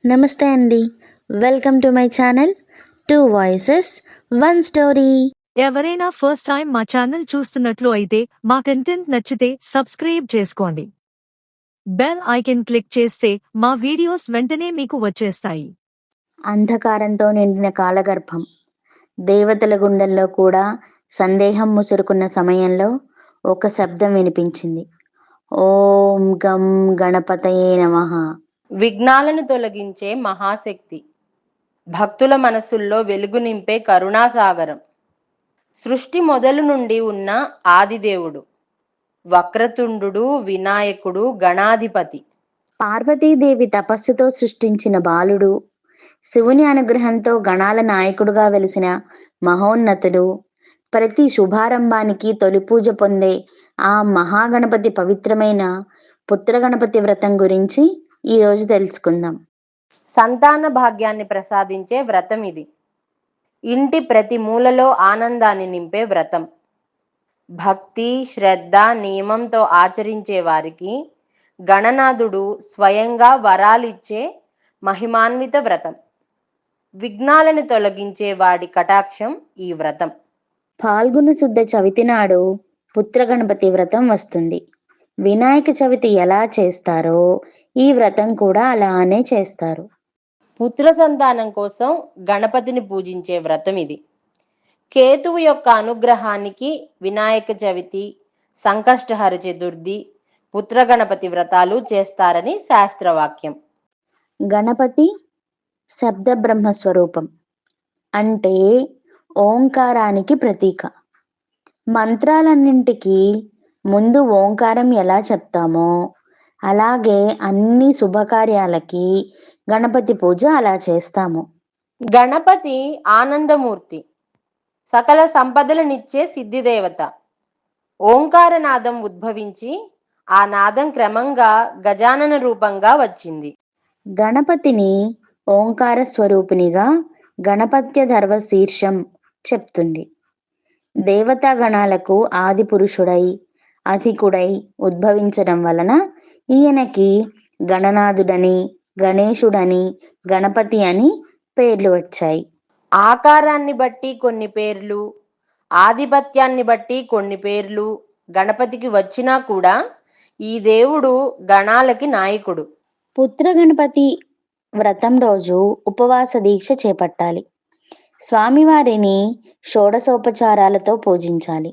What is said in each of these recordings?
నమస్తే అండి. Welcome to my channel 2 voices 1 story. ఎవరైనా ఫస్ట్ టైం మా ఛానల్ చూస్తున్నట్లు అయితే మా కంటెంట్ నచ్చితే సబ్స్క్రైబ్ చేసుకోండి. బెల్ ఐకాన్ క్లిక్ చేస్తే మా వీడియోస్ వెంటనే మీకు వచ్చేస్తాయి. అంధకారంతో నిండిన కాలగర్భం. దేవతల గుండెల్లో కూడా సందేహం ముసురుకున్న సమయంలో ఒక శబ్దం వినిపించింది. ఓం గం గణపతయే నమః. విఘ్నాలను తొలగించే మహాశక్తి, భక్తుల మనసుల్లో వెలుగు నింపే కరుణాసాగరం, సృష్టి మొదలు నుండి ఉన్న ఆదిదేవుడు, వక్రతుండు, వినాయకుడు, గణాధిపతి. పార్వతీదేవి తపస్సుతో సృష్టించిన బాలుడు, శివుని అనుగ్రహంతో గణాల నాయకుడుగా వెలిసిన మహోన్నతుడు, ప్రతి శుభారంభానికి తొలి పూజ పొందే ఆ మహాగణపతి పవిత్రమైన పుత్రగణపతి వ్రతం గురించి ఈరోజు తెలుసుకుందాం. సంతాన భాగ్యాన్ని ప్రసాదించే వ్రతం ఇది. ఇంటి ప్రతి మూలలో ఆనందాన్ని నింపే వ్రతం. భక్తి, శ్రద్ధ, నియమంతో ఆచరించే వారికి గణనాథుడు స్వయంగా వరాలిచ్చే మహిమాన్విత వ్రతం. విఘ్నాలను తొలగించే వాడి కటాక్షం ఈ వ్రతం. ఫాల్గుణ శుద్ధ చవితి నాడు పుత్రగణపతి వ్రతం వస్తుంది. వినాయక చవితి ఎలా చేస్తారో ఈ వ్రతం కూడా అలానే చేస్తారు. పుత్ర సంతానం కోసం గణపతిని పూజించే వ్రతం ఇది. కేతువు యొక్క అనుగ్రహానికి వినాయక చవితి, సంకష్టహర చతుర్థి, పుత్రగణపతి వ్రతాలు చేస్తారని శాస్త్రవాక్యం. గణపతి శబ్ద బ్రహ్మస్వరూపం, అంటే ఓంకారానికి ప్రతీక. మంత్రాలన్నింటికి ముందు ఓంకారం ఎలా చెప్తామో అలాగే అన్ని శుభకార్యాలకి గణపతి పూజ అలా చేస్తాము. గణపతి ఆనందమూర్తి, సకల సంపదలనిచ్చే సిద్ధిదేవత. ఓంకార నాదం ఉద్భవించి ఆ నాదం క్రమంగా గజానన రూపంగా వచ్చింది. గణపతిని ఓంకార స్వరూపినిగా గణపత్య ధర్వ శీర్షం చెప్తుంది. దేవతా గణాలకు ఆది పురుషుడై అధికుడై ఉద్భవించడం వలన ఈయనకి గణనాథుడని, గణేశుడని, గణపతి అని పేర్లు వచ్చాయి. ఆకారాన్ని బట్టి కొన్ని పేర్లు, ఆధిపత్యాన్ని బట్టి కొన్ని పేర్లు గణపతికి వచ్చినా కూడా ఈ దేవుడు గణాలకి నాయకుడు. పుత్ర గణపతి వ్రతం రోజు ఉపవాస దీక్ష చేపట్టాలి. స్వామివారిని షోడశోపచారాలతో పూజించాలి.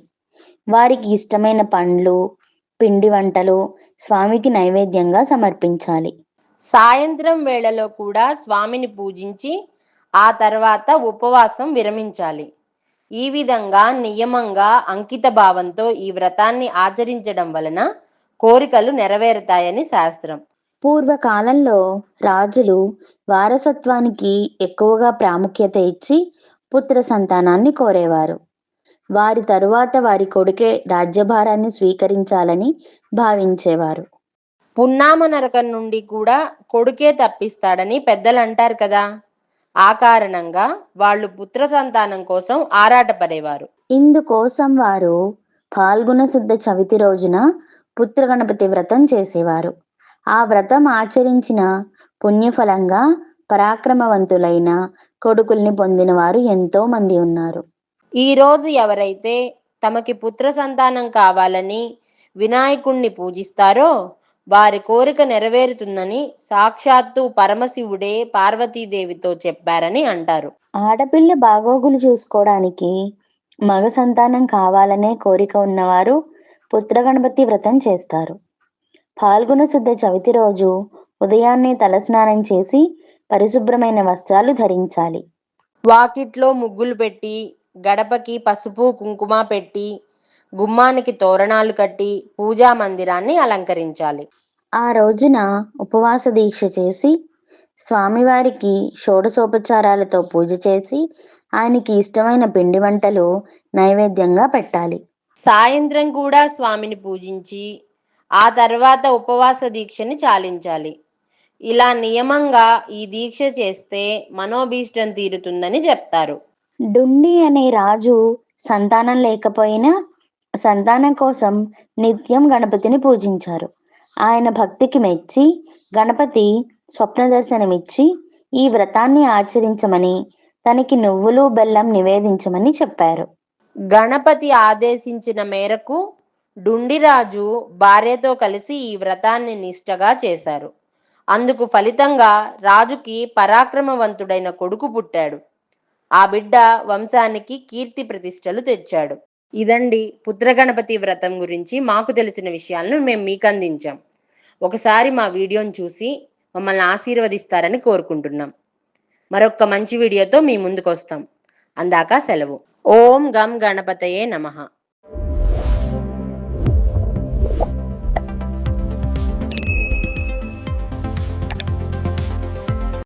వారికి ఇష్టమైన పండ్లు, పిండి వంటలు స్వామికి నైవేద్యంగా సమర్పించాలి. సాయంత్రం వేళలో కూడా స్వామిని పూజించి ఆ తర్వాత ఉపవాసం విరమించాలి. ఈ విధంగా నియమంగా అంకిత భావంతో ఈ వ్రతాన్ని ఆచరించడం వలన కోరికలు నెరవేరుతాయని శాస్త్రం. పూర్వకాలంలో రాజులు వారసత్వానికి ఎక్కువగా ప్రాముఖ్యత ఇచ్చి పుత్ర సంతానాన్ని కోరేవారు. వారి తరువాత వారి కొడుకే రాజ్యభారాన్ని స్వీకరించాలని భావించేవారు. పున్నామ నరకం నుండి కూడా కొడుకే తప్పిస్తాడని పెద్దలు అంటారు కదా. ఆ కారణంగా వాళ్ళు పుత్ర సంతానం కోసం ఆరాటపడేవారు. ఇందుకోసం వారు ఫాల్గుణ శుద్ధ చవితి రోజున పుత్ర గణపతి వ్రతం చేసేవారు. ఆ వ్రతం ఆచరించిన పుణ్యఫలంగా పరాక్రమవంతులైన కొడుకుల్ని పొందిన వారు ఎంతో మంది ఉన్నారు. ఈరోజు ఎవరైతే తమకి పుత్ర సంతానం కావాలని వినాయకుణ్ణి పూజిస్తారో వారి కోరిక నెరవేరుతుందని సాక్షాత్తు పరమశివుడే పార్వతీదేవితో చెప్పారని అంటారు. ఆడపిల్ల బాగోగులు చూసుకోవడానికి మగ సంతానం కావాలనే కోరిక ఉన్నవారు పుత్రగణపతి వ్రతం చేస్తారు. ఫాల్గుణ శుద్ధ చవితి రోజు ఉదయాన్నే తలస్నానం చేసి పరిశుభ్రమైన వస్త్రాలు ధరించాలి. వాకిట్లో ముగ్గులు పెట్టి, గడపకి పసుపు కుంకుమ పెట్టి, గుమ్మానికి తోరణాలు కట్టి పూజా మందిరాన్ని అలంకరించాలి. ఆ రోజున ఉపవాస దీక్ష చేసి స్వామివారికి షోడశోపచారాలతో పూజ చేసి ఆయనకి ఇష్టమైన పిండి వంటలు నైవేద్యంగా పెట్టాలి. సాయంత్రం కూడా స్వామిని పూజించి ఆ తర్వాత ఉపవాస దీక్షని చాలించాలి. ఇలా నియమంగా ఈ దీక్ష చేస్తే మనోభీష్టం తీరుతుందని చెప్తారు. డుండి అనే రాజు సంతానం లేకపోయినా సంతానం కోసం నిత్యం గణపతిని పూజించారు. ఆయన భక్తికి మెచ్చి గణపతి స్వప్న దర్శనమిచ్చి ఈ వ్రతాన్ని ఆచరించమని, తనకి నువ్వులు బెల్లం నివేదించమని చెప్పారు. గణపతి ఆదేశించిన మేరకు డుండిరాజు భార్యతో కలిసి ఈ వ్రతాన్ని నిష్టగా చేశారు. అందుకు ఫలితంగా రాజుకి పరాక్రమవంతుడైన కొడుకు పుట్టాడు. ఆ బిడ్డ వంశానికి కీర్తి ప్రతిష్టలు తెచ్చాడు. ఇదండి పుత్రగణపతి వ్రతం గురించి మాకు తెలిసిన విషయాలను మేము మీకు అందించాం. ఒకసారి మా వీడియోని చూసి మమ్మల్ని ఆశీర్వదిస్తారని కోరుకుంటున్నాం. మరొక మంచి వీడియోతో మీ ముందుకు వస్తాం. అందాక సెలవు. ఓం గం గణపతయే నమః.